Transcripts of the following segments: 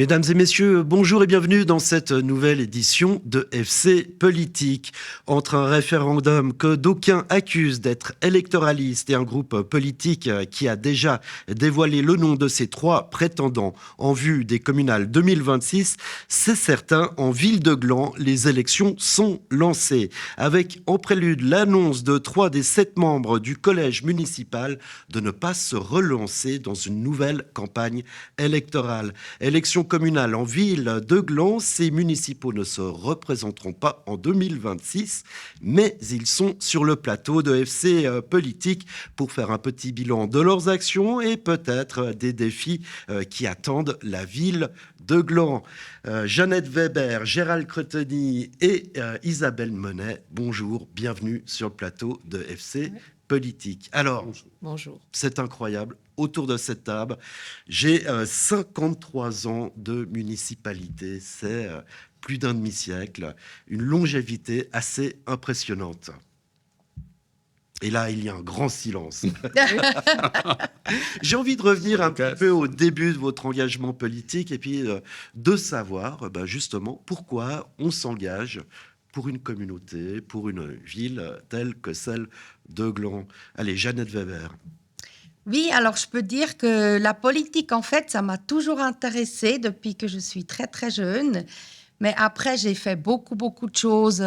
Mesdames et messieurs, bonjour et bienvenue dans cette nouvelle édition de FC Politique. Entre un référendum que d'aucuns accusent d'être électoraliste et un groupe politique qui a déjà dévoilé le nom de ses 3 prétendants en vue des communales 2026, c'est certain, en ville de Gland, les élections sont lancées. Avec en prélude l'annonce de 3 des 7 membres du collège municipal de ne pas se relancer dans une nouvelle campagne électorale. Élections communales en ville de Gland, ces municipaux ne se représenteront pas en 2026, mais ils sont sur le plateau de FC Politique pour faire un petit bilan de leurs actions et peut-être des défis qui attendent la ville de Gland. Jeannette Weber, Gérald Cretonny et Isabelle Monet, bonjour, bienvenue sur le plateau de FC Politique. Alors, bonjour. C'est incroyable. Autour de cette table, j'ai 53 ans de municipalité. C'est plus d'un demi-siècle. Une longévité assez impressionnante. Et là, il y a un grand silence. J'ai envie de revenir un petit peu au début de votre engagement politique et puis de savoir justement pourquoi on s'engage pour une communauté, pour une ville telle que celle de Gland. Allez, Jeannette Weber. Oui, alors je peux dire que la politique, en fait, ça m'a toujours intéressée depuis que je suis très, très jeune. Mais après, j'ai fait beaucoup de choses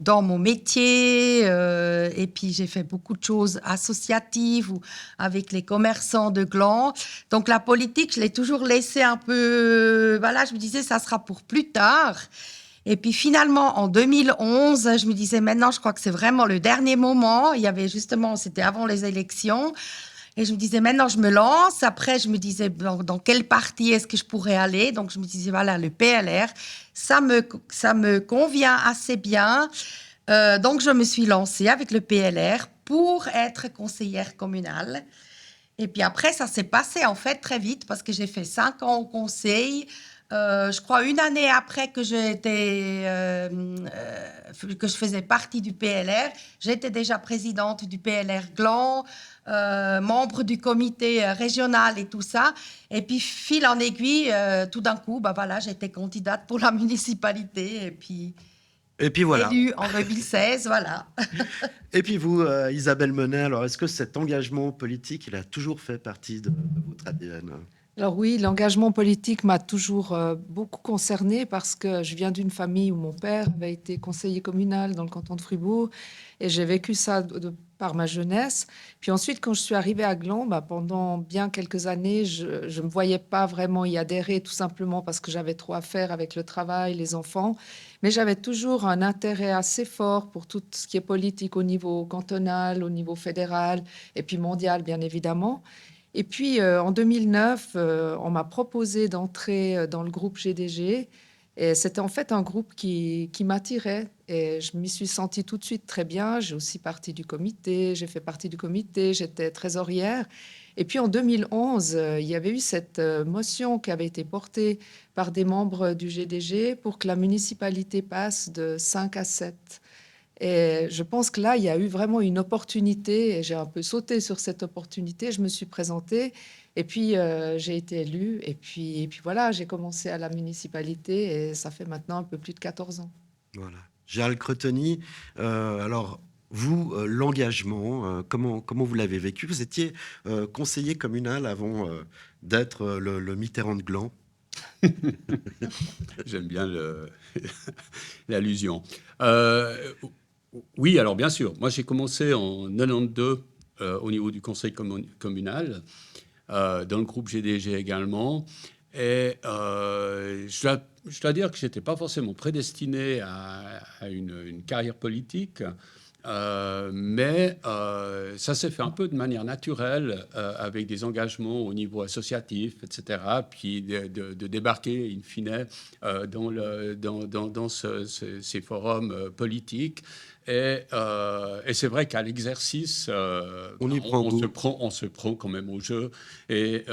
dans mon métier et puis j'ai fait beaucoup de choses associatives ou avec les commerçants de Gland. Donc la politique, je l'ai toujours laissée un peu... Voilà, je me disais, ça sera pour plus tard. Et puis finalement, en 2011, je me disais, maintenant, je crois que c'est vraiment le dernier moment. Il y avait justement, c'était avant les élections. Et je me disais, maintenant, je me lance. Après, je me disais, dans quel parti est-ce que je pourrais aller? Donc, je me disais, voilà, le PLR, ça me convient assez bien. Donc, je me suis lancée avec le PLR pour être conseillère communale. Et puis après, ça s'est passé, en fait, très vite parce que j'ai fait 5 ans au conseil. Je crois une année après que que je faisais partie du PLR, j'étais déjà présidente du PLR Gland, membre du comité régional et tout ça. Et puis, fil en aiguille, tout d'un coup, voilà, j'étais candidate pour la municipalité Et puis voilà. élue en 2016, voilà. Et puis vous, Isabelle Monet, alors est-ce que cet engagement politique, il a toujours fait partie de votre ADN ? Alors oui, l'engagement politique m'a toujours beaucoup concernée parce que je viens d'une famille où mon père avait été conseiller communal dans le canton de Fribourg et j'ai vécu ça par ma jeunesse. Puis ensuite, quand je suis arrivée à Gland, pendant bien quelques années, je ne me voyais pas vraiment y adhérer, tout simplement parce que j'avais trop à faire avec le travail, les enfants. Mais j'avais toujours un intérêt assez fort pour tout ce qui est politique au niveau cantonal, au niveau fédéral et puis mondial, bien évidemment. Et puis, en 2009, on m'a proposé d'entrer dans le groupe GDG. Et c'était en fait un groupe qui m'attirait. Et je m'y suis sentie tout de suite très bien. J'ai aussi j'ai fait partie du comité, j'étais trésorière. Et puis, en 2011, il y avait eu cette motion qui avait été portée par des membres du GDG pour que la municipalité passe de 5 à 7. Et je pense que là, il y a eu vraiment une opportunité et j'ai un peu sauté sur cette opportunité. Je me suis présentée et puis j'ai été élue. Et puis voilà, j'ai commencé à la municipalité et ça fait maintenant un peu plus de 14 ans. Voilà. Gérald Cretonny, alors vous, l'engagement, comment vous l'avez vécu? Vous étiez conseiller communal avant d'être le Mitterrand de Gland. J'aime bien l'allusion. Oui, alors bien sûr. Moi, j'ai commencé en 92 au niveau du conseil communal, dans le groupe GDG également. Et je dois dire que je n'étais pas forcément prédestiné à une carrière politique. Mais ça s'est fait un peu de manière naturelle avec des engagements au niveau associatif, etc. Puis de débarquer in fine dans ces forums politiques. Et c'est vrai qu'à l'exercice, on se prend quand même au jeu. Et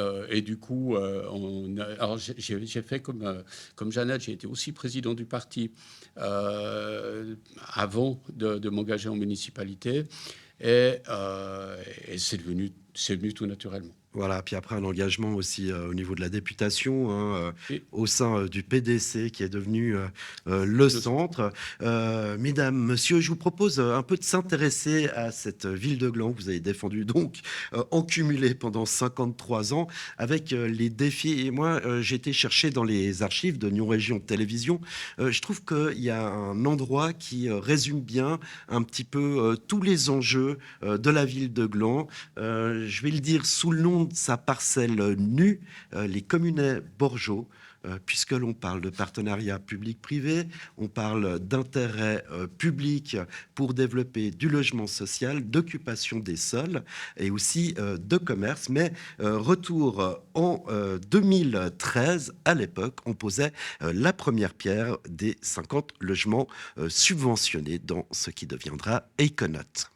du coup, alors j'ai fait comme Jeannette, j'ai été aussi président du parti avant de m'engager en municipalité. Et c'est venu tout naturellement. Voilà, puis après un engagement aussi au niveau de la députation, hein, Et au sein du PDC qui est devenu le centre. Mesdames, messieurs, je vous propose un peu de s'intéresser à cette ville de Gland que vous avez défendue donc en cumulé pendant 53 ans avec les défis. Et moi, j'ai été chercher dans les archives de Nyon Région Télévision. Je trouve qu'il y a un endroit qui résume bien un petit peu tous les enjeux de la ville de Gland. Je vais le dire sous le nom de sa parcelle nue, les Communets Borgeaux, puisque l'on parle de partenariat public-privé, on parle d'intérêt public pour développer du logement social, d'occupation des sols et aussi de commerce. Mais retour en 2013, à l'époque, on posait la première pierre des 50 logements subventionnés dans ce qui deviendra Econote.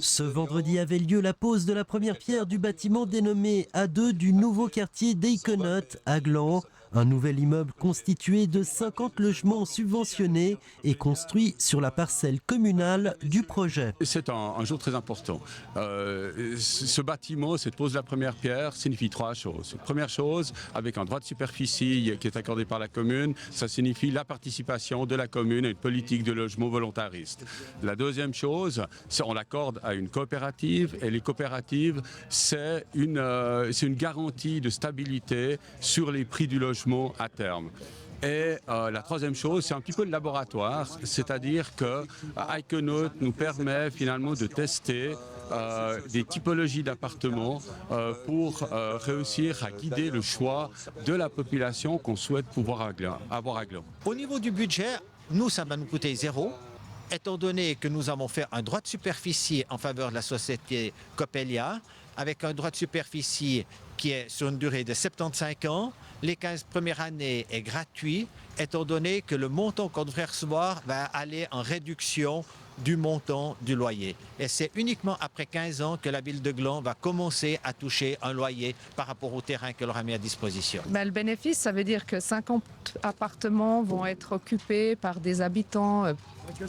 Ce vendredi avait lieu la pose de la première pierre du bâtiment dénommé A2 du nouveau quartier d'Econote à Gland. Un nouvel immeuble constitué de 50 logements subventionnés et construit sur la parcelle communale du projet. c'est un jour très important. Ce bâtiment, cette pose de la première pierre, signifie trois choses. Première chose, avec un droit de superficie qui est accordé par la commune, ça signifie la participation de la commune à une politique de logement volontariste. La deuxième chose, c'est on l'accorde à une coopérative, et les coopératives, c'est une garantie de stabilité sur les prix du logement à terme. Et la troisième chose, c'est un petit peu le laboratoire, c'est-à-dire que Econote nous permet finalement de tester des typologies d'appartements pour réussir à guider le choix de la population qu'on souhaite pouvoir avoir à Gland. Au niveau du budget, nous, ça va nous coûter zéro, étant donné que nous avons fait un droit de superficie en faveur de la société Coppelia, avec un droit de superficie qui est sur une durée de 75 ans. Les 15 premières années est gratuit, étant donné que le montant qu'on devrait recevoir va aller en réduction du montant du loyer. Et c'est uniquement après 15 ans que la ville de Gland va commencer à toucher un loyer par rapport au terrain qu'elle aura mis à disposition. Le bénéfice, ça veut dire que 50 appartements vont être occupés par des habitants,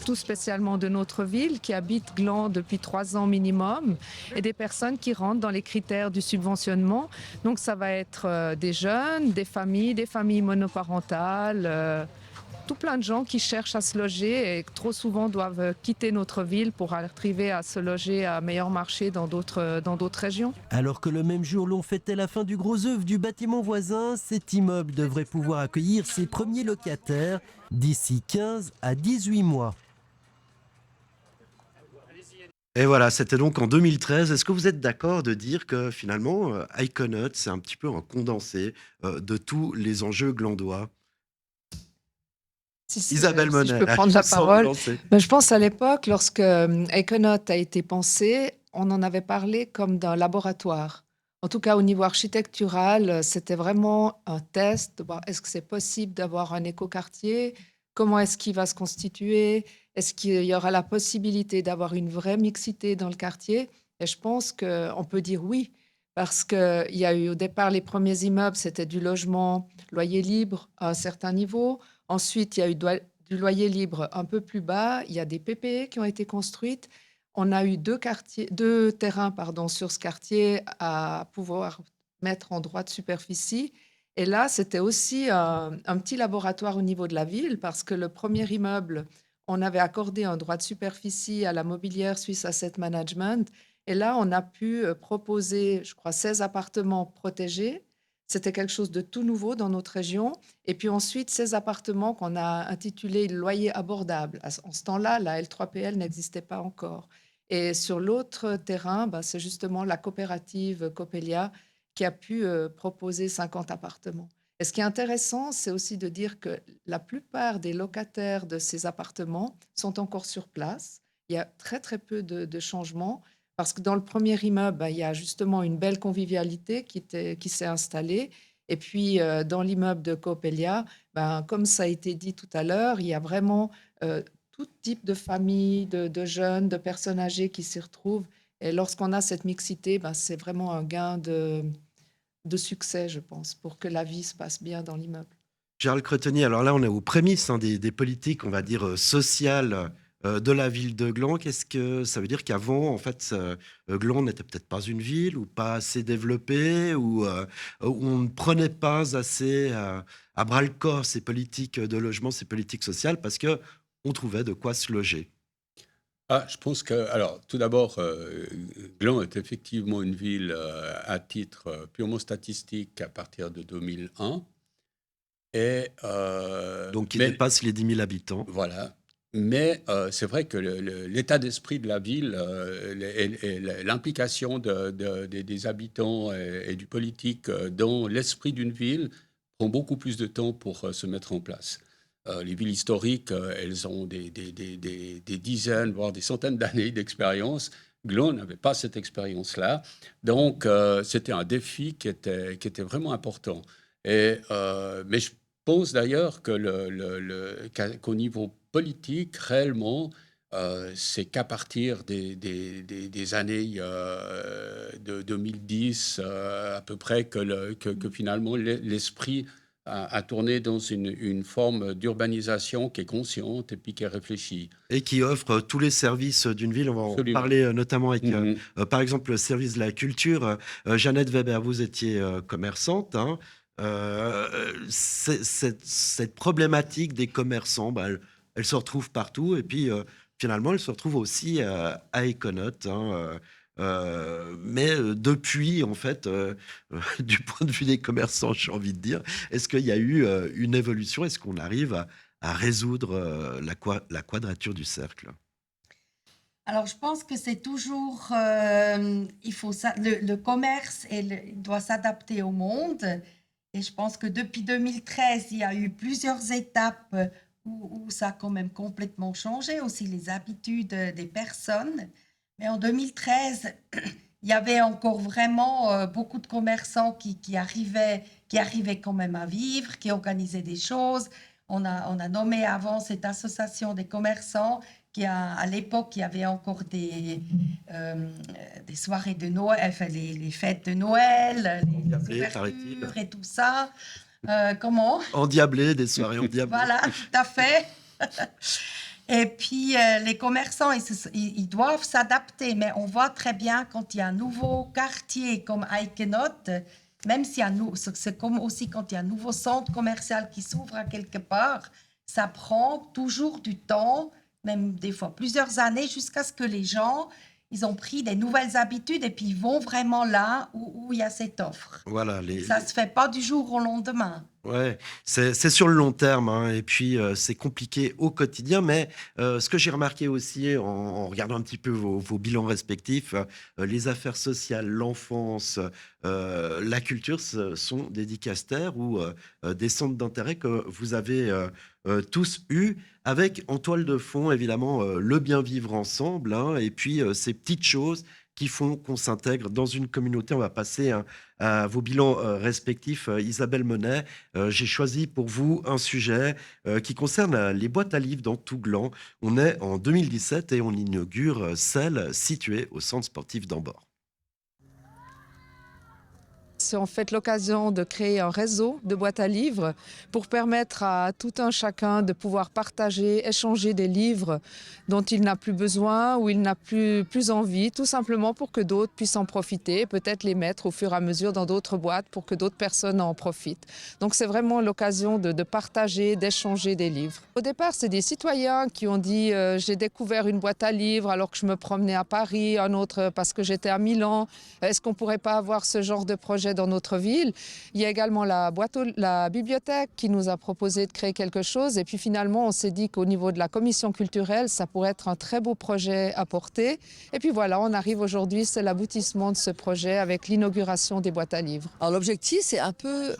tout spécialement de notre ville, qui habitent Gland depuis 3 ans minimum, et des personnes qui rentrent dans les critères du subventionnement. Donc ça va être des jeunes, des familles monoparentales, tout plein de gens qui cherchent à se loger et trop souvent doivent quitter notre ville pour arriver à se loger à meilleur marché dans d'autres régions. Alors que le même jour l'on fêtait la fin du gros œuvre du bâtiment voisin, cet immeuble devrait pouvoir accueillir ses premiers locataires d'ici 15 à 18 mois. Et voilà, c'était donc en 2013. Est-ce que vous êtes d'accord de dire que finalement, Econote, c'est un petit peu un condensé de tous les enjeux glandois? Si, Isabelle si Monet, je peux prendre la je sens parole. lancer. Je pense à l'époque, lorsque Econote a été pensé, on en avait parlé comme d'un laboratoire. En tout cas, au niveau architectural, c'était vraiment un test de voir est-ce que c'est possible d'avoir un écoquartier, comment est-ce qu'il va se constituer, est-ce qu'il y aura la possibilité d'avoir une vraie mixité dans le quartier. Et je pense qu'on peut dire oui, parce qu'il y a eu au départ les premiers immeubles, c'était du logement loyer libre à un certain niveau. Ensuite, il y a eu du loyer libre un peu plus bas. Il y a des PPE qui ont été construites. On a eu deux terrains sur ce quartier à pouvoir mettre en droit de superficie. Et là, c'était aussi un petit laboratoire au niveau de la ville parce que le premier immeuble, on avait accordé un droit de superficie à la mobilière Swiss Asset Management. Et là, on a pu proposer, je crois, 16 appartements protégés. C'était quelque chose de tout nouveau dans notre région. Et puis ensuite, ces appartements qu'on a intitulés loyer abordable. En ce temps-là, la L3PL n'existait pas encore. Et sur l'autre terrain, c'est justement la coopérative Coppelia qui a pu proposer 50 appartements. Et ce qui est intéressant, c'est aussi de dire que la plupart des locataires de ces appartements sont encore sur place. Il y a très, très peu de changements. Parce que dans le premier immeuble, il y a justement une belle convivialité qui s'est installée. Et puis, dans l'immeuble de Coppelia, comme ça a été dit tout à l'heure, il y a vraiment tout type de famille, de jeunes, de personnes âgées qui s'y retrouvent. Et lorsqu'on a cette mixité, c'est vraiment un gain de succès, je pense, pour que la vie se passe bien dans l'immeuble. Gérald Cretonnier, alors là, on est aux prémices des politiques, on va dire, sociales de la ville de Gland. Qu'est-ce que ça veut dire qu'avant, en fait, Gland n'était peut-être pas une ville ou pas assez développée ou où on ne prenait pas assez à bras-le-corps ces politiques de logement, ces politiques sociales parce que on trouvait de quoi se loger. Ah, je pense que, alors, tout d'abord, Gland est effectivement une ville à titre purement statistique à partir de 2001. Et, Donc, il mais dépasse les 10 000 habitants. voilà. Mais c'est vrai que l'état d'esprit de la ville et l'implication des habitants et du politique dans l'esprit d'une ville prend beaucoup plus de temps pour se mettre en place. Les villes historiques, elles ont des dizaines, voire des centaines d'années d'expérience. Gland n'avait pas cette expérience-là. Donc, c'était un défi qui était vraiment important. Mais je pense d'ailleurs que qu'au niveau politique, réellement, c'est qu'à partir des années de 2010, à peu près, que finalement l'esprit a tourné dans une forme d'urbanisation qui est consciente et puis qui est réfléchie. Et qui offre tous les services d'une ville. On va en Absolument. parler notamment avec, Mhm. par exemple, le service de la culture. Jeannette Weber, vous étiez commerçante. Hein. Cette problématique des commerçants, bah, elle se retrouve partout. Et puis, finalement, elle se retrouve aussi à Econote. Hein. Mais depuis, en fait, du point de vue des commerçants, j'ai envie de dire, est-ce qu'il y a eu une évolution? Est-ce qu'on arrive à résoudre la quadrature du cercle? Alors, je pense que c'est toujours, le commerce il doit s'adapter au monde. Et je pense que depuis 2013, il y a eu plusieurs étapes où ça a quand même complètement changé, aussi les habitudes des personnes. Mais en 2013, il y avait encore vraiment beaucoup de commerçants qui arrivaient quand même à vivre, qui organisaient des choses. On a nommé avant cette association des commerçants à l'époque, il y avait encore des soirées de Noël, enfin, les fêtes de Noël, les Endiablé, paraît-il. ouvertures et tout ça. Comment? Endiablé, des soirées endiablées. Voilà, tout à fait. Et puis, les commerçants, ils doivent s'adapter, mais on voit très bien quand il y a un nouveau quartier comme Eikenot, même s'il y a c'est comme aussi quand il y a un nouveau centre commercial qui s'ouvre à quelque part, ça prend toujours du temps, même des fois plusieurs années, jusqu'à ce que les gens, ils ont pris des nouvelles habitudes et puis ils vont vraiment là où il y a cette offre. Voilà, Ça ne se fait pas du jour au lendemain. ouais, c'est sur le long terme, hein, et puis c'est compliqué au quotidien. Mais ce que j'ai remarqué aussi en regardant un petit peu vos bilans respectifs, les affaires sociales, l'enfance, la culture, ce sont des dicastères ou des centres d'intérêt que vous avez tous eus, avec en toile de fond évidemment le bien vivre ensemble, hein, et puis ces petites choses qui font qu'on s'intègre dans une communauté. On va passer à vos bilans respectifs. Isabelle Monet, j'ai choisi pour vous un sujet qui concerne les boîtes à livres dans tout Gland. On est en 2017 et on inaugure celle située au centre sportif d'Ambord. C'est en fait l'occasion de créer un réseau de boîtes à livres pour permettre à tout un chacun de pouvoir partager, échanger des livres dont il n'a plus besoin ou il n'a plus envie, tout simplement pour que d'autres puissent en profiter, peut-être les mettre au fur et à mesure dans d'autres boîtes pour que d'autres personnes en profitent. Donc c'est vraiment l'occasion de partager, d'échanger des livres. Au départ, c'est des citoyens qui ont dit j'ai découvert une boîte à livres alors que je me promenais à Paris, un autre parce que j'étais à Milan. Est-ce qu'on ne pourrait pas avoir ce genre de projet dans notre ville? Il y a également la bibliothèque qui nous a proposé de créer quelque chose. Et puis finalement, on s'est dit qu'au niveau de la commission culturelle, ça pourrait être un très beau projet à porter. Et puis voilà, on arrive aujourd'hui, c'est l'aboutissement de ce projet avec l'inauguration des boîtes à livres. Alors l'objectif, c'est un peu...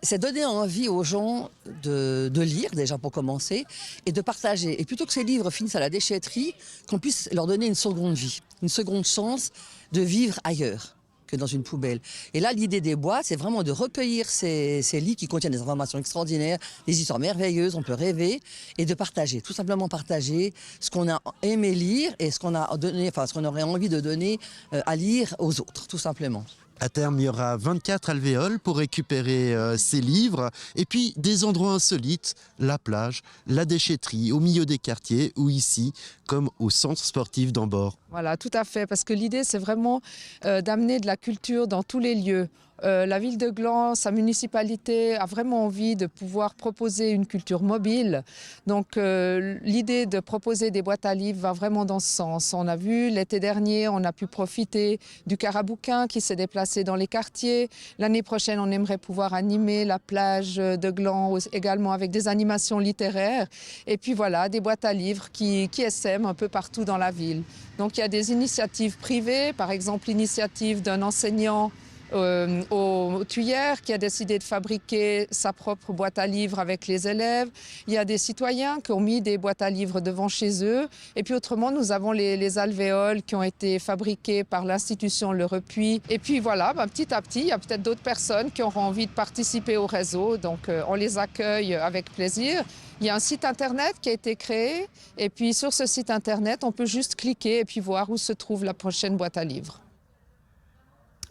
c'est donner envie aux gens de lire, déjà pour commencer, et de partager. Et plutôt que ces livres finissent à la déchetterie, qu'on puisse leur donner une seconde vie, une seconde chance de vivre ailleurs que dans une poubelle. Et là, l'idée des boîtes, c'est vraiment de recueillir ces livres qui contiennent des informations extraordinaires, des histoires merveilleuses, on peut rêver, et de partager, tout simplement partager ce qu'on a aimé lire et ce qu'on a donné, enfin ce qu'on aurait envie de donner à lire aux autres, tout simplement. À terme, il y aura 24 alvéoles pour récupérer ces livres. Et puis, des endroits insolites, la plage, la déchetterie, au milieu des quartiers, ou ici, comme au centre sportif d'Ambord. Voilà, tout à fait, parce que l'idée, c'est vraiment d'amener de la culture dans tous les lieux. La ville de Gland, sa municipalité a vraiment envie de pouvoir proposer une culture mobile. Donc l'idée de proposer des boîtes à livres va vraiment dans ce sens. On a vu l'été dernier, on a pu profiter du carabouquin qui s'est déplacé dans les quartiers. L'année prochaine, on aimerait pouvoir animer la plage de Gland également avec des animations littéraires. Et puis voilà, des boîtes à livres qui essaiment un peu partout dans la ville. Donc il y a des initiatives privées, par exemple l'initiative d'un enseignant aux Tuyères qui a décidé de fabriquer sa propre boîte à livres avec les élèves. Il y a des citoyens qui ont mis des boîtes à livres devant chez eux. Et puis autrement, nous avons les alvéoles qui ont été fabriquées par l'institution Le Repuy. Et puis voilà, petit à petit, il y a peut-être d'autres personnes qui auront envie de participer au réseau. Donc on les accueille avec plaisir. Il y a un site internet qui a été créé. Et puis sur ce site internet, on peut juste cliquer et puis voir où se trouve la prochaine boîte à livres.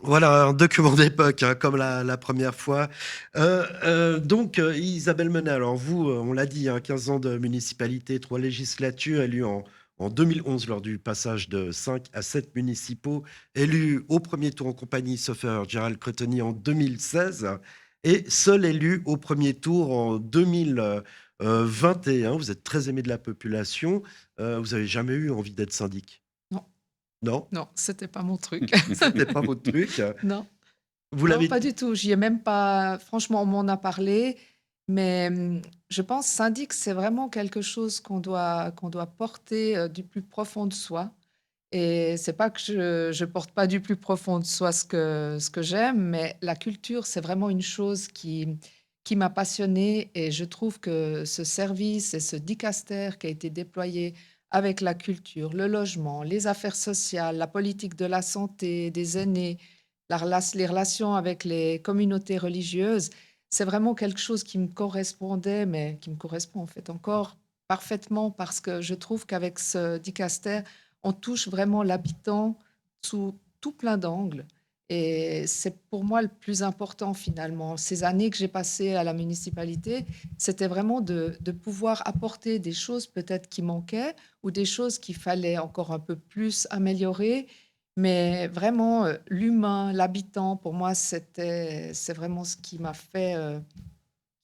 Voilà, un document d'époque, hein, comme la première fois. Donc, Isabelle Menet, alors vous, on l'a dit, hein, 15 ans de municipalité, 3 législatures, élu en 2011 lors du passage de 5 à 7 municipaux, élu au premier tour en compagnie, sauf erreur, Gérald Cretonny en 2016, et seul élu au premier tour en 2021. Vous êtes très aimé de la population. Vous n'avez jamais eu envie d'être syndic? Non. Non? Non, c'était pas mon truc. C'était pas votre truc? Non. Vous Non, l'avez pas du tout. J'y ai même pas. Franchement, on m'en a parlé, mais je pense syndic, c'est vraiment quelque chose qu'on doit porter du plus profond de soi. Et c'est pas que je porte pas du plus profond de soi ce que j'aime, mais la culture, c'est vraiment une chose qui m'a passionnée. Et je trouve que ce service et ce dicaster qui a été déployé avec la culture, le logement, les affaires sociales, la politique de la santé, des aînés, les relations avec les communautés religieuses, c'est vraiment quelque chose qui me correspondait, mais qui me correspond en fait encore parfaitement parce que je trouve qu'avec ce dicaster, on touche vraiment l'habitant sous tout plein d'angles. Et c'est pour moi le plus important finalement. Ces années que j'ai passées à la municipalité, c'était vraiment de pouvoir apporter des choses peut-être qui manquaient ou des choses qu'il fallait encore un peu plus améliorer. Mais vraiment, l'humain, l'habitant, pour moi, c'est vraiment ce qui m'a fait,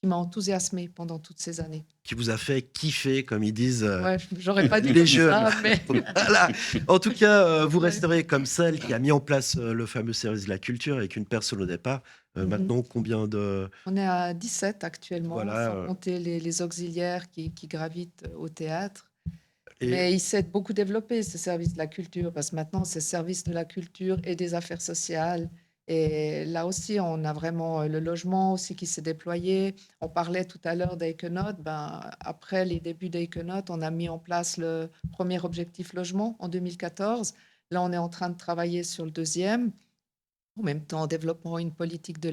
qui m'a enthousiasmée pendant toutes ces années. qui vous a fait kiffer, comme ils disent Ouais, j'aurais pas dit les comme jeunes. ça, mais Voilà. En tout cas, vous Ouais. resterez comme celle qui a mis en place le fameux service de la culture avec une personne au départ. Maintenant, combien de... On est à 17 actuellement, Voilà, sans compter les auxiliaires qui gravitent au théâtre. et Mais il s'est beaucoup développé, ce service de la culture, parce que maintenant, c'est service de la culture et des affaires sociales. Et là aussi, on a vraiment le logement aussi qui s'est déployé. On parlait tout à l'heure d'Eikenaut. Ben, après les débuts d'Eikenaut, on a mis en place le premier objectif logement en 2014. Là, on est en train de travailler sur le deuxième, en même temps en développant une politique de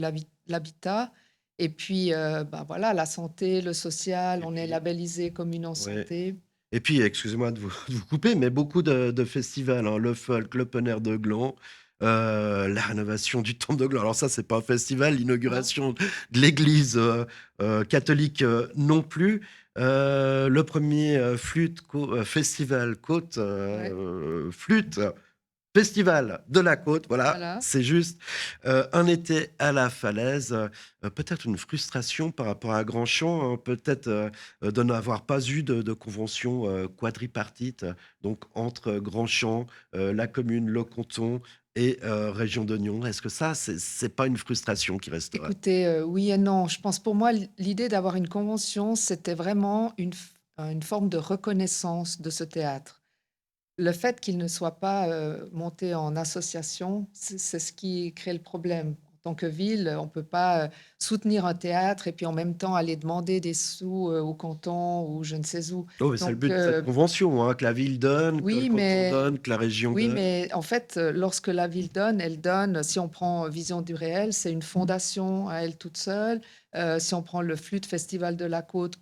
l'habitat. Et puis, ben voilà, la santé, le social, on est labellisé commune en ouais. santé. Et puis, excusez-moi de vous couper, mais beaucoup de festivals, hein, le folk, l'open air de Gland, la rénovation du temple de Gland. Alors ça, c'est pas un festival, l'inauguration de l'église catholique non plus. Le premier festival côte flûte. Festival de la côte, voilà, Voilà. c'est juste. Un été à la falaise, peut-être une frustration par rapport à Grandchamp, hein, peut-être de n'avoir pas eu de convention quadripartite, donc entre Grandchamp, la commune, le canton et Région d'Oignon. Est-ce que ça, c'est pas une frustration qui resterait? Écoutez, oui et non. Je pense pour moi, l'idée d'avoir une convention, c'était vraiment une forme de reconnaissance de ce théâtre. Le fait qu'il ne soit pas monté en association, c'est ce qui crée le problème. En tant que ville, on ne peut pas soutenir un théâtre et puis en même temps aller demander des sous au canton ou je ne sais où. Oh, mais c'est le Donc, but de cette convention, hein, que la ville donne, que le oui, canton donne, que la région oui, donne. mais en fait, lorsque la ville donne, elle donne. Si on prend Vision du réel, c'est une fondation à elle toute seule. Si on prend le Flûte Festival de la Côte,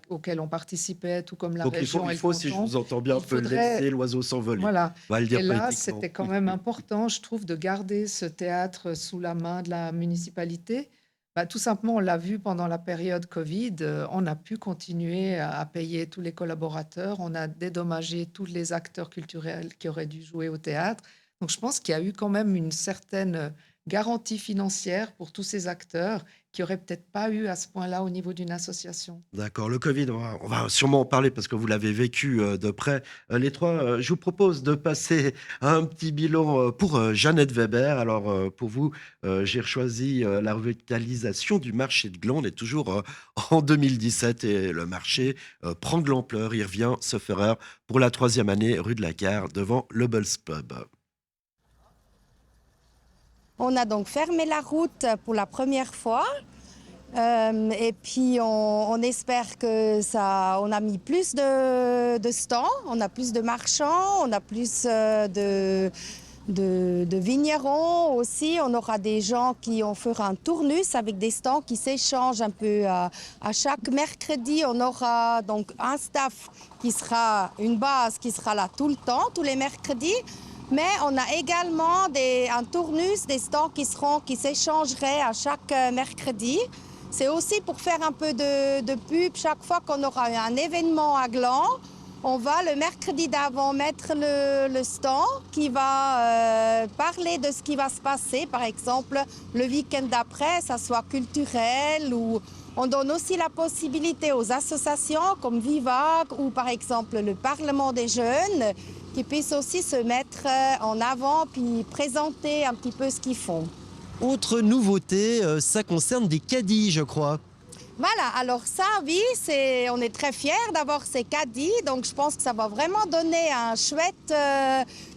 auquel on participait, tout comme la Donc région et il le faut, si je canton. vous entends bien, un Il peu faudrait- laisser l'oiseau s'envoler. Voilà. On va le dire Et là, politiquement. c'était quand même important, je trouve, de garder ce théâtre sous la main de la municipalité. Bah, tout simplement, on l'a vu pendant la période Covid, on a pu continuer à payer tous les collaborateurs, on a dédommagé tous les acteurs culturels qui auraient dû jouer au théâtre. Donc, je pense qu'il y a eu quand même une certaine garantie financière pour tous ces acteurs qui n'auraient peut-être pas eu à ce point-là au niveau d'une association. D'accord, le Covid, on va sûrement en parler parce que vous l'avez vécu de près. Les trois, je vous propose de passer à un petit bilan pour Jeannette Weber. Alors, pour vous, j'ai choisi la revitalisation du marché de Gland. On est toujours en 2017 et le marché prend de l'ampleur. Il revient, sauf erreur, pour la 3e année, rue de la Gare, devant le Bulls Pub. On a donc fermé la route pour la première fois. Et puis on espère que ça. On a mis plus de stands, on a plus de marchands, on a plus de vignerons aussi. On aura des gens on fera un tournus avec des stands qui s'échangent un peu à chaque mercredi. On aura donc un staff qui sera une base qui sera là tout le temps, tous les mercredis. Mais on a également un tournus, des stands qui s'échangeraient à chaque mercredi. C'est aussi pour faire un peu de pub. Chaque fois qu'on aura un événement à Gland, on va le mercredi d'avant mettre le stand qui va parler de ce qui va se passer. Par exemple, le week-end d'après, ça soit culturel ou on donne aussi la possibilité aux associations comme Vivac ou par exemple le Parlement des jeunes qui puissent aussi se mettre en avant puis présenter un petit peu ce qu'ils font. Autre nouveauté, ça concerne des caddies, je crois. Voilà, alors ça, oui, on est très fiers d'avoir ces caddies, donc je pense que ça va vraiment donner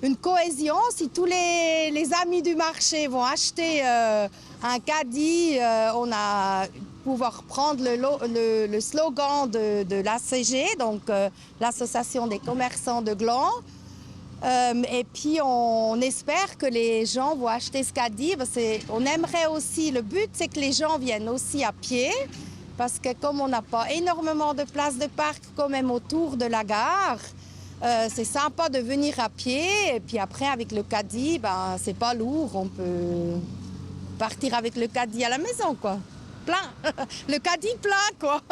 une cohésion. Si tous les amis du marché vont acheter un caddie, on a pouvoir prendre le slogan de l'ACG, donc l'Association des commerçants de Gland. Et puis on espère que les gens vont acheter ce caddie. On aimerait aussi, le but c'est que les gens viennent aussi à pied, parce que comme on n'a pas énormément de places de parc quand même autour de la gare, c'est sympa de venir à pied. Et puis après avec le caddie, c'est pas lourd, on peut partir avec le caddie à la maison, quoi. Plein, le caddie plein, quoi.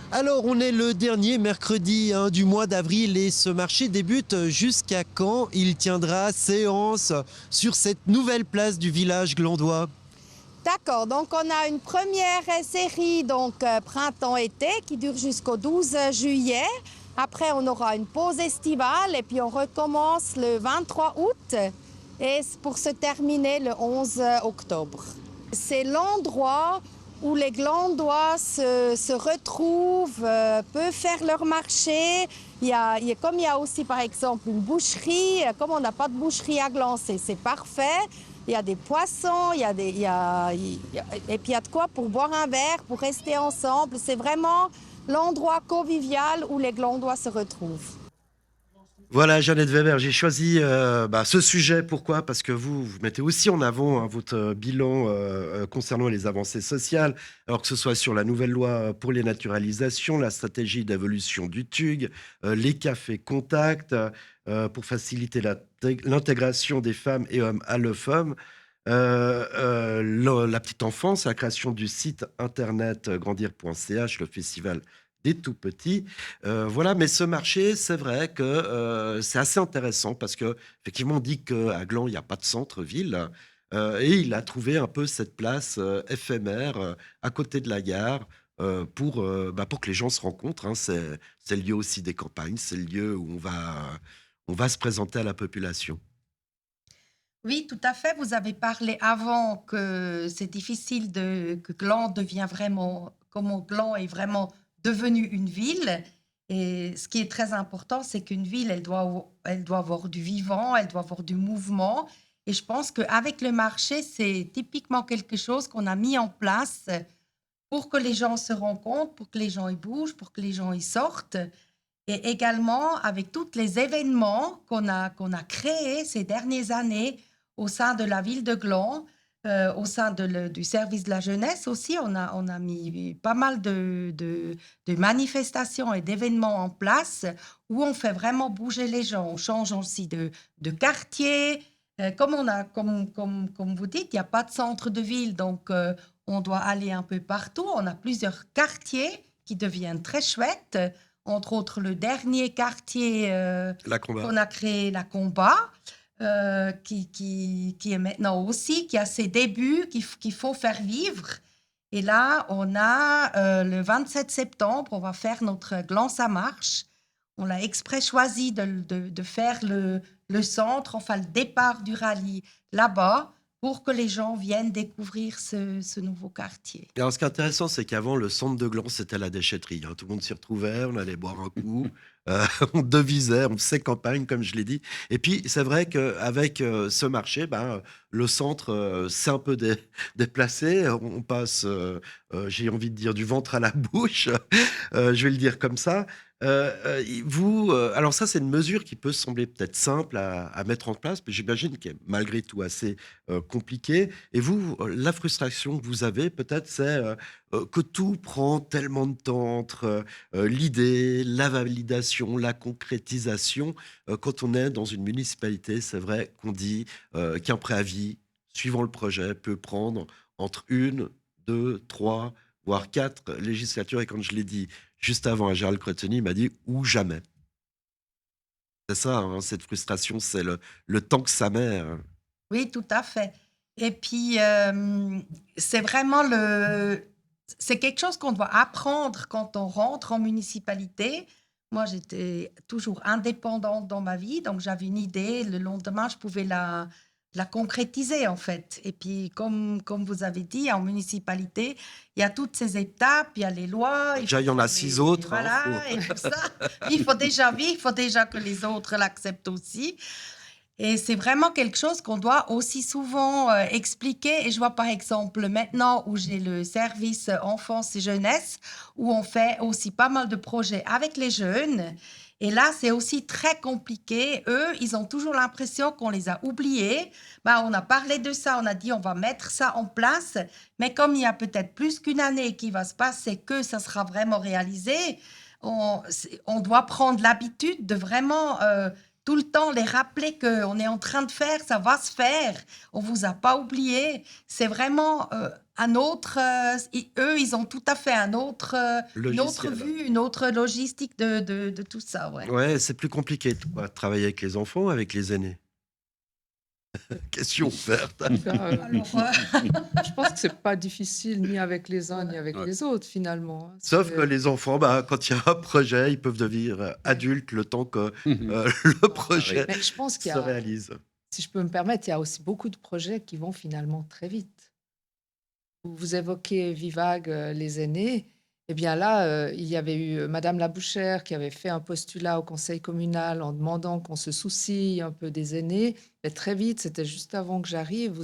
Alors, on est le dernier mercredi du mois d'avril et ce marché débute jusqu'à quand il tiendra séance sur cette nouvelle place du village glandois? D'accord, donc on a une première série printemps-été qui dure jusqu'au 12 juillet. Après, on aura une pause estivale et puis on recommence le 23 août et pour se terminer le 11 octobre. C'est l'endroit où les Glandois se retrouvent, peuvent faire leur marché. Comme il y a aussi par exemple une boucherie, comme on n'a pas de boucherie à Gland, c'est parfait. Il y a des poissons, et puis il y a de quoi pour boire un verre, pour rester ensemble. C'est vraiment l'endroit convivial où les Glandois se retrouvent. Voilà, Jeannette Weber, j'ai choisi ce sujet. Pourquoi? Parce que vous mettez aussi en avant votre bilan concernant les avancées sociales, alors que ce soit sur la nouvelle loi pour les naturalisations, la stratégie d'évolution du TUG, les cafés contact, pour faciliter l'intégration des femmes et hommes allophones, la petite enfance, la création du site internet grandir.ch, le festival des tout petits. Voilà, mais ce marché, c'est vrai que c'est assez intéressant parce que effectivement, on dit qu'à Gland, il n'y a pas de centre-ville. Et il a trouvé un peu cette place éphémère à côté de la gare pour que les gens se rencontrent. Hein. C'est le lieu aussi des campagnes, c'est le lieu où on va se présenter à la population. Oui, tout à fait. Vous avez parlé avant que c'est difficile que Gland devient vraiment, comment Gland est vraiment devenu une ville. Et ce qui est très important, c'est qu'une ville, elle doit avoir du vivant, elle doit avoir du mouvement. Et je pense qu'avec le marché, c'est typiquement quelque chose qu'on a mis en place pour que les gens se rencontrent, pour que les gens y bougent, pour que les gens y sortent. Et également avec tous les événements qu'on a créés ces dernières années au sein de la ville de Gland. au sein du service de la jeunesse aussi, on a mis pas mal de manifestations et d'événements en place où on fait vraiment bouger les gens. On change aussi de quartier. Comme vous dites, il n'y a pas de centre de ville, donc on doit aller un peu partout. On a plusieurs quartiers qui deviennent très chouettes. Entre autres, le dernier quartier La combat. qu'on a créé, la Combat, qui est maintenant aussi, qui a ses débuts, qu'il faut faire vivre. Et là, on a le 27 septembre, on va faire notre Gland ça marche. On l'a exprès choisi de faire le centre, enfin le départ du rallye là-bas, pour que les gens viennent découvrir ce nouveau quartier. Alors, ce qui est intéressant, c'est qu'avant, le centre de Gland, c'était la déchetterie, hein. Tout le monde s'y retrouvait, on allait boire un coup, on devisait, on faisait campagne, comme je l'ai dit. Et puis, c'est vrai qu'avec ce marché, le centre s'est un peu déplacé. On passe, j'ai envie de dire, du ventre à la bouche, je vais le dire comme ça. Alors ça, c'est une mesure qui peut sembler peut-être simple à mettre en place, mais j'imagine qu'elle est malgré tout assez compliquée. Et vous, la frustration que vous avez, peut-être, c'est que tout prend tellement de temps entre l'idée, la validation, la concrétisation. Quand on est dans une municipalité, c'est vrai qu'on dit qu'un préavis, suivant le projet, peut prendre entre 1, 2, 3, voire 4 législatures. Et quand je l'ai dit juste avant à Gérald Cretonny, il m'a dit « ou jamais ». C'est ça, hein, cette frustration, c'est le temps que ça met. Oui, tout à fait. Et puis, c'est vraiment c'est quelque chose qu'on doit apprendre quand on rentre en municipalité. Moi, j'étais toujours indépendante dans ma vie, donc j'avais une idée. Le lendemain, je pouvais la concrétiser, en fait. Et puis, comme vous avez dit, en municipalité, il y a toutes ces étapes, il y a les lois. Déjà, il y en a 6 autres. Voilà, et tout ça. Il faut déjà que les autres l'acceptent aussi. Et c'est vraiment quelque chose qu'on doit aussi souvent expliquer. Et je vois par exemple maintenant où j'ai le service enfance et jeunesse, où on fait aussi pas mal de projets avec les jeunes. Et là, c'est aussi très compliqué. Eux, ils ont toujours l'impression qu'on les a oubliés. On a parlé de ça, on a dit on va mettre ça en place. Mais comme il y a peut-être plus qu'une année qui va se passer que ça sera vraiment réalisé, on doit prendre l'habitude de vraiment tout le temps les rappeler qu'on est en train de faire, ça va se faire. On vous a pas oublié. C'est vraiment un autre. Eux, ils ont tout à fait une autre vue, une autre logistique de tout ça. Ouais. Ouais, c'est plus compliqué de travailler avec les enfants, avec les aînés. Question ouverte. Je pense que c'est pas difficile ni avec les uns ni avec les autres finalement. Sauf que les enfants, quand il y a un projet, ils peuvent devenir adultes le temps que le projet Mais je pense qu'il y se a, réalise. si je peux me permettre, il y a aussi beaucoup de projets qui vont finalement très vite. Vous évoquez Vivag, les aînés. Eh bien là, il y avait eu Madame Labouchère qui avait fait un postulat au conseil communal en demandant qu'on se soucie un peu des aînés. Mais très vite, c'était juste avant que j'arrive,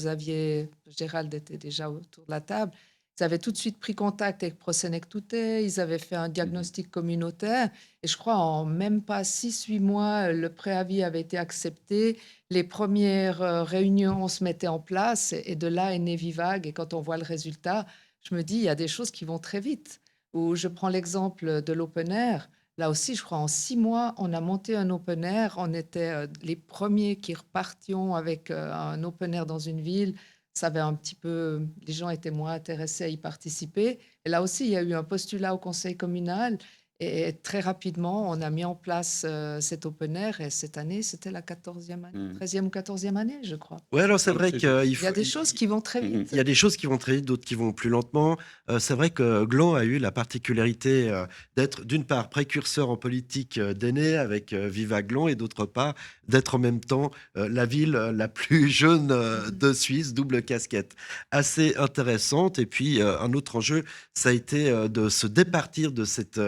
Gérald était déjà autour de la table, ils avaient tout de suite pris contact avec Prosenectouté, ils avaient fait un diagnostic communautaire. Et je crois en même pas 6-8 mois, le préavis avait été accepté. Les premières réunions se mettaient en place et de là est né Vivag. Et quand on voit le résultat, je me dis, il y a des choses qui vont très vite. Ou je prends l'exemple de l'open air. Là aussi, je crois en 6 mois, on a monté un open air. On était les premiers qui repartions avec un open air dans une ville. Ça avait un petit peu, les gens étaient moins intéressés à y participer. Et là aussi, il y a eu un postulat au conseil communal. Et très rapidement, on a mis en place cet open air. Et cette année, c'était la 14e année, 13e ou 14e année, je crois. Oui, alors c'est vrai qu'il Il y a des choses qui vont très vite. Il y a des choses qui vont très vite, d'autres qui vont plus lentement. C'est vrai que Gland a eu la particularité d'être d'une part précurseur en politique d'aînés avec Viva Gland et d'autre part d'être en même temps la ville la plus jeune de Suisse, double casquette. Assez intéressante. Et puis un autre enjeu, ça a été de se départir de cette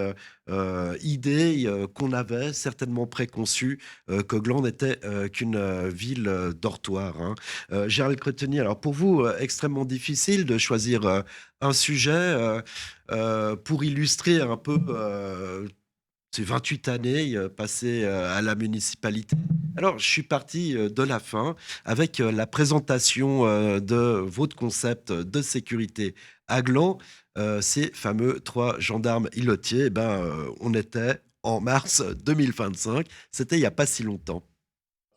idée qu'on avait certainement préconçue que Gland n'était qu'une ville dortoir. Hein. Gérald Cretonny, alors pour vous, extrêmement difficile de choisir un sujet pour illustrer un peu ces 28 années passées à la municipalité. Alors, je suis parti de la fin avec la présentation de votre concept de sécurité à Gland. Ces fameux 3 gendarmes îlotiers, on était en mars 2025. C'était il n'y a pas si longtemps.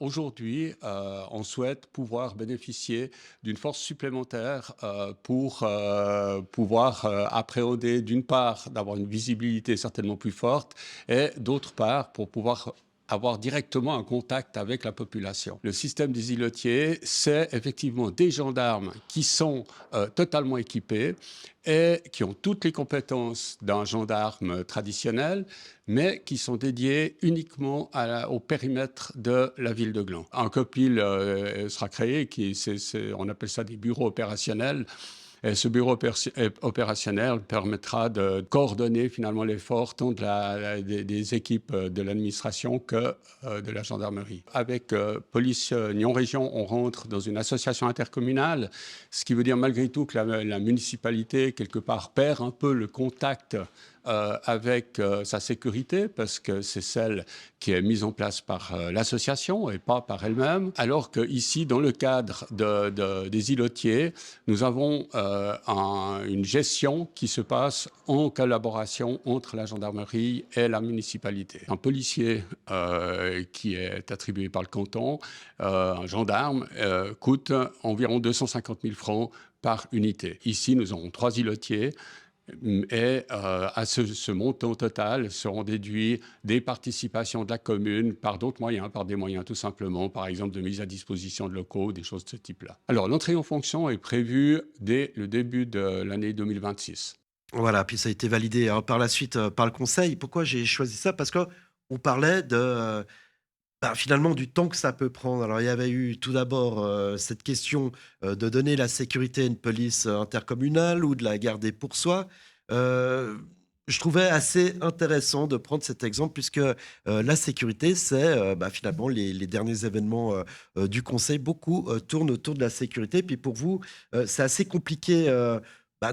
Aujourd'hui, on souhaite pouvoir bénéficier d'une force supplémentaire pour pouvoir appréhender, d'une part, d'avoir une visibilité certainement plus forte, et d'autre part, pour pouvoir avoir directement un contact avec la population. Le système des îlotiers, c'est effectivement des gendarmes qui sont totalement équipés et qui ont toutes les compétences d'un gendarme traditionnel, mais qui sont dédiés uniquement au périmètre de la ville de Gland. Un COPIL sera créé, on appelle ça des bureaux opérationnels. Et ce bureau opérationnel permettra de coordonner finalement l'effort tant des équipes de l'administration que de la gendarmerie. Avec Police Nyon Région, on rentre dans une association intercommunale, ce qui veut dire malgré tout que la municipalité, quelque part, perd un peu le contact avec sa sécurité, parce que c'est celle qui est mise en place par l'association et pas par elle-même, alors qu'ici, dans le cadre des îlotiers, nous avons une gestion qui se passe en collaboration entre la gendarmerie et la municipalité. Un policier qui est attribué par le canton, un gendarme, coûte environ 250 000 francs par unité. Ici, nous avons 3 îlotiers. Et à ce montant total seront déduits des participations de la commune par d'autres moyens, par des moyens tout simplement, par exemple de mise à disposition de locaux, des choses de ce type-là. Alors, l'entrée en fonction est prévue dès le début de l'année 2026. Voilà, puis ça a été validé par la suite par le conseil. Pourquoi j'ai choisi ça? Parce qu'on parlait finalement du temps que ça peut prendre. Alors, il y avait eu tout d'abord cette question de donner la sécurité à une police intercommunale ou de la garder pour soi. Euh, je trouvais assez intéressant de prendre cet exemple puisque la sécurité, c'est finalement les derniers événements du Conseil. Beaucoup tournent autour de la sécurité. Puis pour vous, c'est assez compliqué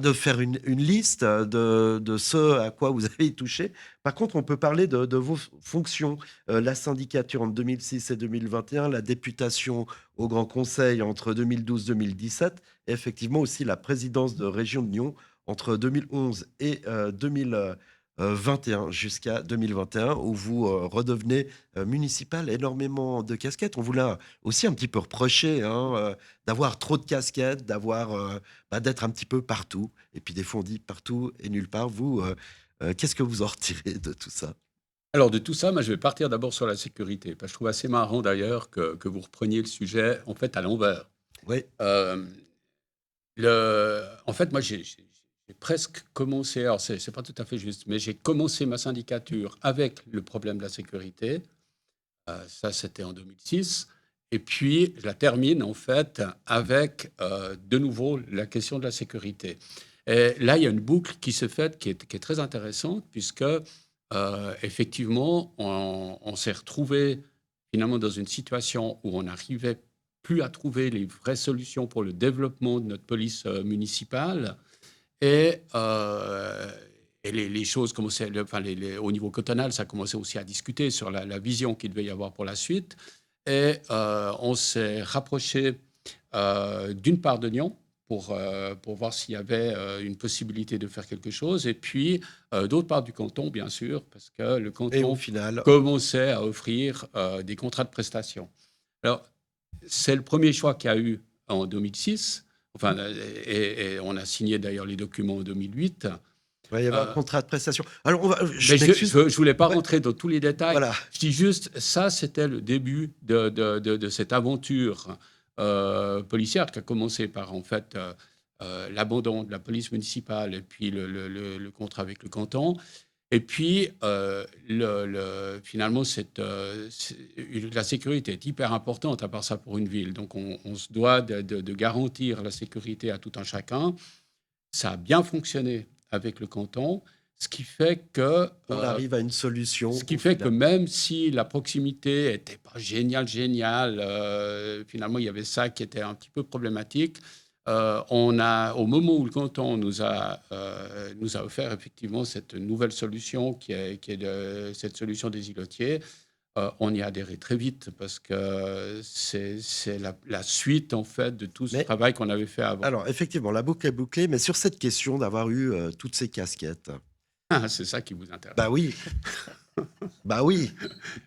de faire une liste de ce à quoi vous avez touché. Par contre, on peut parler de vos fonctions. La syndicature entre 2006 et 2021, la députation au Grand Conseil entre 2012-2017, et effectivement aussi la présidence de Région de Nyon entre 2011 et 2021 jusqu'à 2021, où vous redevenez municipal. Énormément de casquettes. On vous l'a aussi un petit peu reproché d'avoir trop de casquettes, d'être un petit peu partout. Et puis des fois on dit partout et nulle part. Vous, qu'est-ce que vous en retirez de tout ça? Alors, de tout ça, moi, je vais partir d'abord sur la sécurité, parce que je trouve assez marrant d'ailleurs que vous repreniez le sujet en fait à l'envers. Oui, Euh, En fait, moi, j'ai presque commencé, alors c'est pas tout à fait juste, mais j'ai commencé ma syndicature avec le problème de la sécurité. Ça, c'était en 2006. Et puis, je la termine, en fait, avec de nouveau la question de la sécurité. Et là, il y a une boucle qui se fait qui est très intéressante, puisque, effectivement, on s'est retrouvé finalement dans une situation où on n'arrivait plus à trouver les vraies solutions pour le développement de notre police municipale. Et, les choses commençaient, au niveau cantonal, ça commençait aussi à discuter sur la vision qu'il devait y avoir pour la suite. Et on s'est rapproché d'une part de Nyon pour voir s'il y avait une possibilité de faire quelque chose. Et puis, d'autre part du canton, bien sûr, parce que le et canton au final, commençait à offrir des contrats de prestation. Alors, c'est le premier choix qu'il y a eu en 2006. Enfin, et on a signé d'ailleurs les documents en 2008. il va y avoir un Euh, contrat de prestation. Alors, je mais je m'excuse. ne voulais pas Ouais, rentrer dans tous les détails. voilà. Je dis juste, ça, c'était le début de cette aventure policière qui a commencé par, en fait, l'abandon de la police municipale et puis le contrat avec le canton. Et puis, finalement, la sécurité est hyper importante, à part ça, pour une ville. Donc, on se doit de garantir la sécurité à tout un chacun. Ça a bien fonctionné avec le canton, ce qui fait que, On arrive à une solution ce qui au fait que final. même si la proximité n'était pas géniale, finalement, il y avait ça qui était un petit peu problématique. Au moment où le canton nous a offert effectivement cette nouvelle solution qui est cette solution des îlotiers, on y a adhéré très vite parce que c'est la suite, en fait, de tout ce Mais- travail qu'on avait fait avant. Alors, effectivement, la boucle est bouclée, mais sur cette question d'avoir eu toutes ces casquettes, Ah, c'est ça qui vous intéresse. bah oui, bah oui.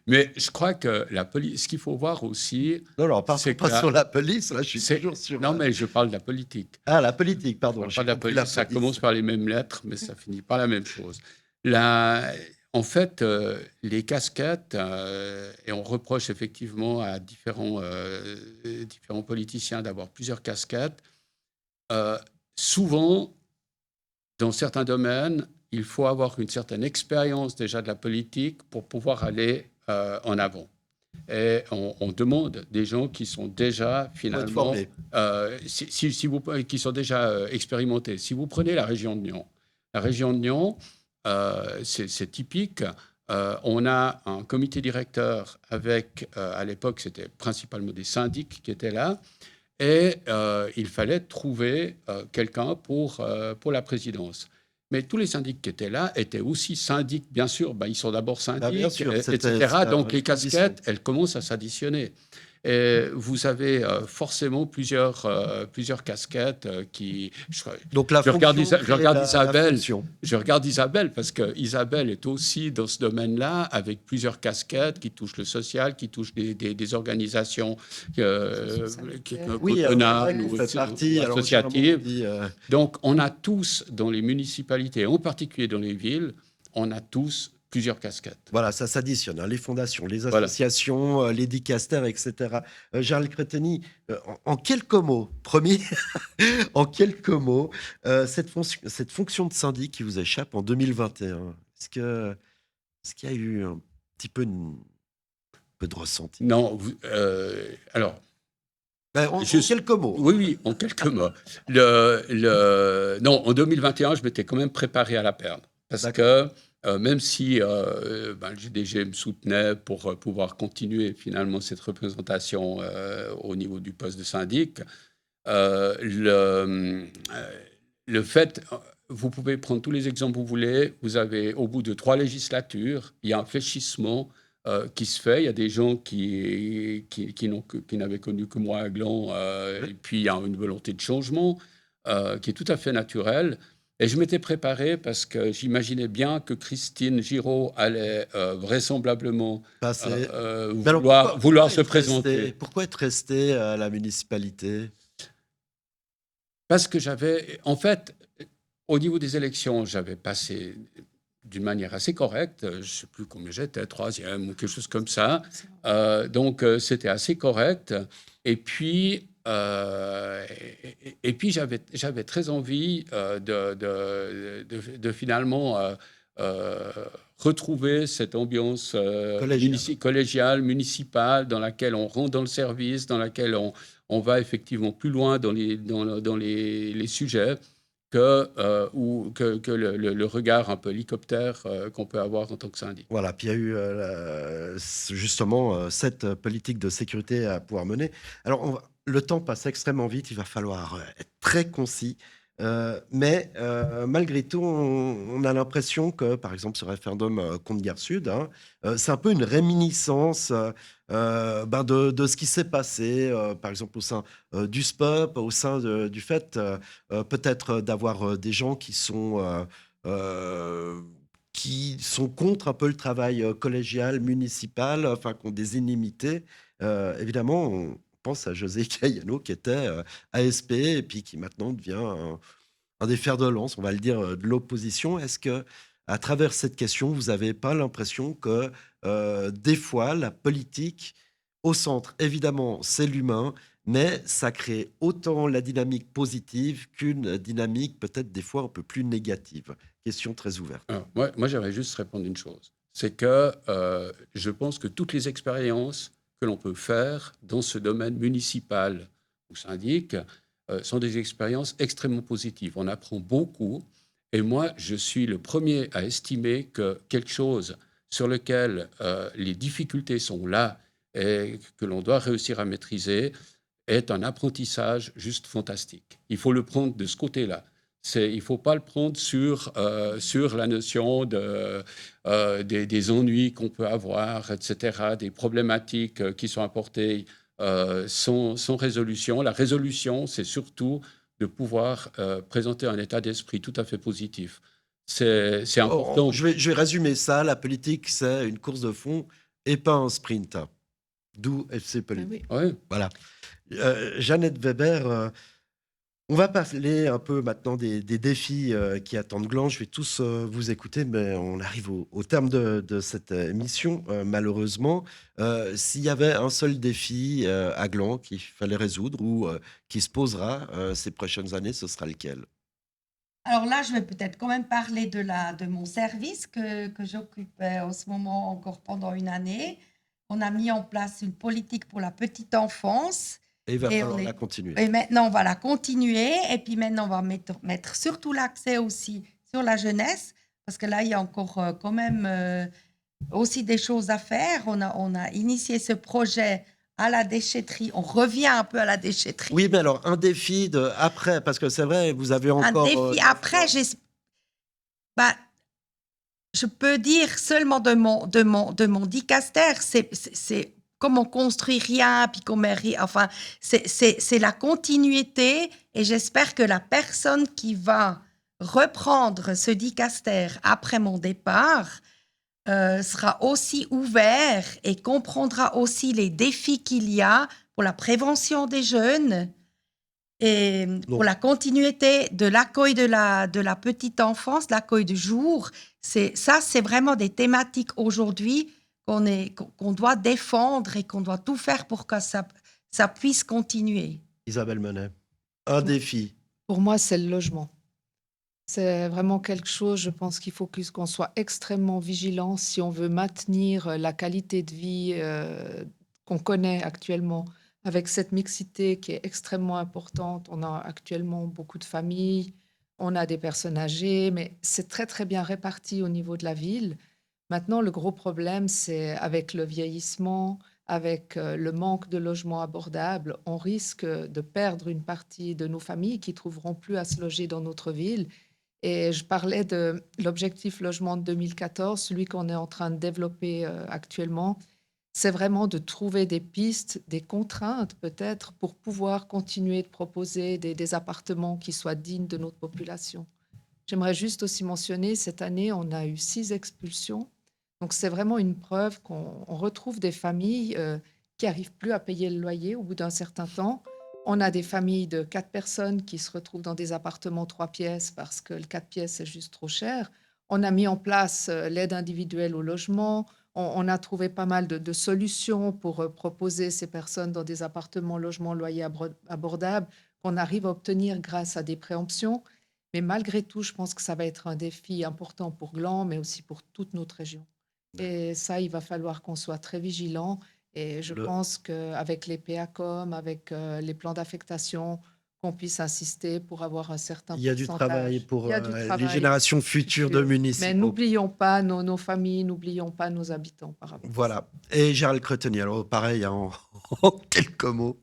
Mais je crois que ce qu'il faut voir aussi, Non, non, pas c'est pas que sur la police, là, je suis c'est... toujours sur... Non, mais je parle de la politique. Ah, la politique, pardon. On j'ai parle de la compris politique. Ça commence par les mêmes lettres, mais ça finit par la même chose. En fait, les casquettes, et on reproche effectivement à différents politiciens d'avoir plusieurs casquettes, souvent, dans certains domaines, il faut avoir une certaine expérience déjà de la politique pour pouvoir aller en avant. Et on demande des gens qui sont déjà finalement formés. qui sont déjà expérimentés. Si vous prenez la région de Nyon, c'est typique. On a un comité directeur avec, à l'époque, c'était principalement des syndics qui étaient là, et il fallait trouver quelqu'un pour la présidence. Mais tous les syndics qui étaient là étaient aussi syndics, bien sûr. Ils sont d'abord syndics, bien sûr, etc. Donc les casquettes, elles commencent à s'additionner. Et vous avez forcément plusieurs casquettes qui... Donc la je regarde fonction je regarde crée la Isabelle. fonction. Je regarde Isabelle parce que Isabelle est aussi dans ce domaine-là avec plusieurs casquettes qui touchent le social, qui touchent des organisations Oui, cantonales vous ou faites partie, alors, associatives. généralement, on dit, Donc, on a tous, dans les municipalités, en particulier dans les villes, on a tous plusieurs casquettes. voilà, ça s'additionne, hein, les fondations, les Voilà. associations, les dicastères, etc. Gérald Créteny, en quelques mots, promis, en quelques mots, cette fonction de syndic qui vous échappe en 2021, est-ce qu'il y a eu un petit peu de ressenti? Non, alors, En quelques mots. oui, en quelques mots. Non, en 2021, je m'étais quand même préparé à la perdre. Parce que même si le GDG me soutenait pour pouvoir continuer finalement cette représentation au niveau du poste de syndic, le fait, vous pouvez prendre tous les exemples que vous voulez, vous avez au bout de 3 législatures, il y a un fléchissement qui se fait. Il y a des gens qui n'avaient connu que moi à Gland, et puis il y a une volonté de changement qui est tout à fait naturelle. Et je m'étais préparé parce que j'imaginais bien que Christine Giraud allait vraisemblablement vouloir se présenter. Pourquoi être resté à la municipalité? Parce que en fait, au niveau des élections, j'avais passé d'une manière assez correcte. Je ne sais plus combien j'étais, 3e ou quelque chose comme ça. Donc, c'était assez correct. Et puis j'avais très envie de finalement retrouver cette ambiance collégiale, municipale, dans laquelle on rentre dans le service, dans laquelle on va effectivement plus loin dans les sujets que le regard un peu hélicoptère qu'on peut avoir en tant que syndic. Voilà, puis il y a eu justement cette politique de sécurité à pouvoir mener. Alors, le temps passe extrêmement vite, il va falloir être très concis. Mais malgré tout, on a l'impression que, par exemple, ce référendum contre Gare Sud, c'est un peu une réminiscence de ce qui s'est passé, par exemple, au sein du SPOP, au sein du fait peut-être d'avoir des gens qui sont contre un peu le travail collégial, municipal, enfin, qui ont des inimitiés. Évidemment, on pense à José Cayano, qui était ASP, et puis qui maintenant devient un des fers de lance, on va le dire, de l'opposition. Est-ce que, à travers cette question, vous n'avez pas l'impression que des fois, la politique, au centre, évidemment, c'est l'humain, mais ça crée autant la dynamique positive qu'une dynamique peut-être des fois un peu plus négative? Question très ouverte. Alors, moi j'aimerais juste répondre une chose. C'est que je pense que toutes les expériences que l'on peut faire dans ce domaine municipal ou syndic sont des expériences extrêmement positives. On apprend beaucoup. Et moi, je suis le premier à estimer que quelque chose sur lequel les difficultés sont là et que l'on doit réussir à maîtriser est un apprentissage juste fantastique. Il faut le prendre de ce côté-là. Il ne faut pas le prendre sur la notion des ennuis qu'on peut avoir, etc., des problématiques qui sont apportées sans résolution. La résolution, c'est surtout de pouvoir présenter un état d'esprit tout à fait positif. C'est important. Je vais résumer ça. La politique, c'est une course de fond et pas un sprint. D'où FC Politique. Oui. Ouais. Voilà. Jeannette Weber, on va parler un peu maintenant des défis qui attendent Gland. Je vais tous vous écouter, mais on arrive au terme de cette émission, malheureusement. S'il y avait un seul défi à Gland qu'il fallait résoudre ou qui se posera ces prochaines années, ce sera lequel? Alors là, je vais peut-être quand même parler de mon service que j'occupe en ce moment encore pendant une année. On a mis en place une politique pour la petite enfance. Et il va Et falloir on est- la continuer. Et maintenant, on va la continuer. Et puis maintenant, on va mettre surtout l'accès aussi sur la jeunesse. Parce que là, il y a encore quand même aussi des choses à faire. On a initié ce projet à la déchetterie. On revient un peu à la déchetterie. Oui, mais alors, un défi après, parce que c'est vrai, vous avez Un encore... défi. Après, bah, je peux dire seulement de mon dicaster, c'est comme on construit rien, puis qu'on met rien. Enfin, c'est la continuité. Et j'espère que la personne qui va reprendre ce dicaster après mon départ sera aussi ouvert et comprendra aussi les défis qu'il y a pour la prévention des jeunes et pour la continuité de l'accueil de la petite enfance, l'accueil de jour. C'est vraiment des thématiques aujourd'hui qu'on doit défendre et qu'on doit tout faire pour que ça puisse continuer. Isabelle Menet, un défi. Pour moi, c'est le logement. C'est vraiment quelque chose, je pense qu'il faut qu'on soit extrêmement vigilant si on veut maintenir la qualité de vie qu'on connaît actuellement, avec cette mixité qui est extrêmement importante. On a actuellement beaucoup de familles, on a des personnes âgées, mais c'est très très bien réparti au niveau de la ville. Maintenant, le gros problème, c'est avec le vieillissement, avec le manque de logements abordables, on risque de perdre une partie de nos familles qui trouveront plus à se loger dans notre ville. Et je parlais de l'objectif logement de 2014, celui qu'on est en train de développer actuellement. C'est vraiment de trouver des pistes, des contraintes peut-être pour pouvoir continuer de proposer des appartements qui soient dignes de notre population. J'aimerais juste aussi mentionner, cette année, on a eu 6 expulsions. Donc c'est vraiment une preuve qu'on retrouve des familles qui n'arrivent plus à payer le loyer au bout d'un certain temps. On a des familles de 4 personnes qui se retrouvent dans des appartements 3 pièces parce que le 4 pièces est juste trop cher. On a mis en place l'aide individuelle au logement. On a trouvé pas mal de solutions pour proposer ces personnes dans des appartements, logements, loyers abordables qu'on arrive à obtenir grâce à des préemptions. Mais malgré tout, je pense que ça va être un défi important pour Gland, mais aussi pour toute notre région. Et ça, il va falloir qu'on soit très vigilant. Et je pense qu'avec les PACOM, avec les plans d'affectation, qu'on puisse insister pour avoir un certain pourcentage. Il y a du travail pour Il y a du les travail générations futures de municipaux. Mais n'oublions pas nos familles, n'oublions pas nos habitants par rapport à ça. Voilà. Et Gérald Cretoni, alors pareil, en quelques mots.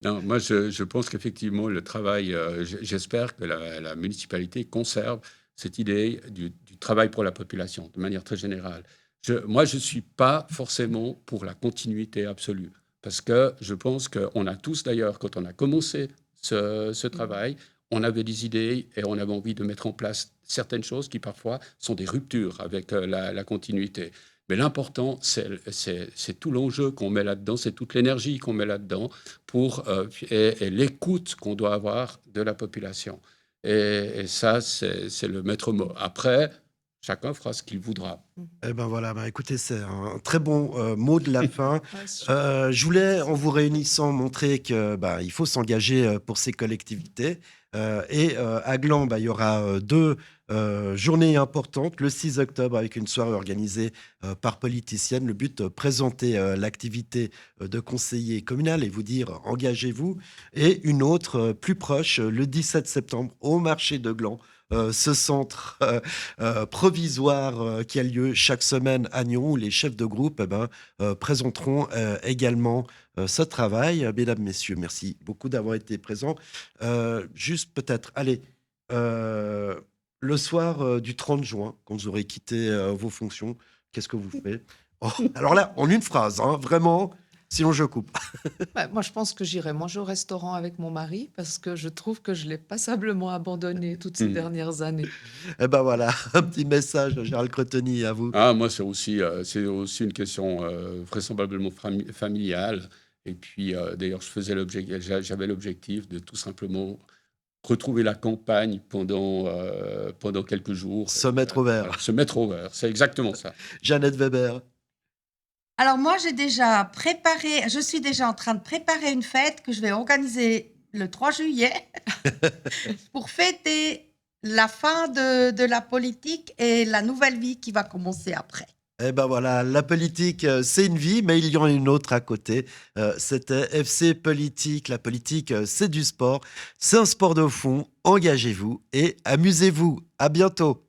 Non, moi, je pense qu'effectivement, le travail, j'espère que la municipalité conserve cette idée du travail pour la population, de manière très générale. Moi, je ne suis pas forcément pour la continuité absolue, parce que je pense qu'on a tous, d'ailleurs, quand on a commencé ce travail, on avait des idées et on avait envie de mettre en place certaines choses qui, parfois, sont des ruptures avec la continuité. Mais l'important, c'est tout l'enjeu qu'on met là-dedans, c'est toute l'énergie qu'on met là-dedans et l'écoute qu'on doit avoir de la population. Et ça, c'est le maître mot. Après, chacun fera ce qu'il voudra. Eh ben voilà, écoutez, c'est un très bon mot de la fin. Je voulais, en vous réunissant, montrer que il faut s'engager pour ces collectivités. Et à Gland, il y aura 2 journées importantes. Le 6 octobre, avec une soirée organisée par Politicienne. Le but, présenter l'activité de conseiller communal et vous dire engagez-vous. Et une autre plus proche, le 17 septembre, au marché de Gland. Ce centre provisoire qui a lieu chaque semaine à Nyon, où les chefs de groupe présenteront également ce travail. Mesdames, Messieurs, merci beaucoup d'avoir été présents. Juste peut-être, allez, Euh, le soir du 30 juin, quand vous aurez quitté vos fonctions, qu'est-ce que vous faites? Oh, alors là, en une phrase, hein, vraiment, sinon je coupe. Bah, moi, je pense que j'irai manger au restaurant avec mon mari parce que je trouve que je l'ai passablement abandonné toutes ces Hmm. dernières années. Eh ben voilà, un petit message, Gérald Cretoni, à vous. Ah, moi, c'est aussi une question vraisemblablement familiale. Et puis, d'ailleurs, j'avais l'objectif de tout simplement retrouver la campagne pendant quelques jours. Se mettre au vert. Se mettre au vert, c'est exactement ça. Jeannette Weber. Alors moi, je suis déjà en train de préparer une fête que je vais organiser le 3 juillet pour fêter la fin de la politique et la nouvelle vie qui va commencer après. Eh ben voilà, la politique, c'est une vie, mais il y en a une autre à côté. C'était FC Politique. La politique, c'est du sport. C'est un sport de fond. Engagez-vous et amusez-vous. À bientôt.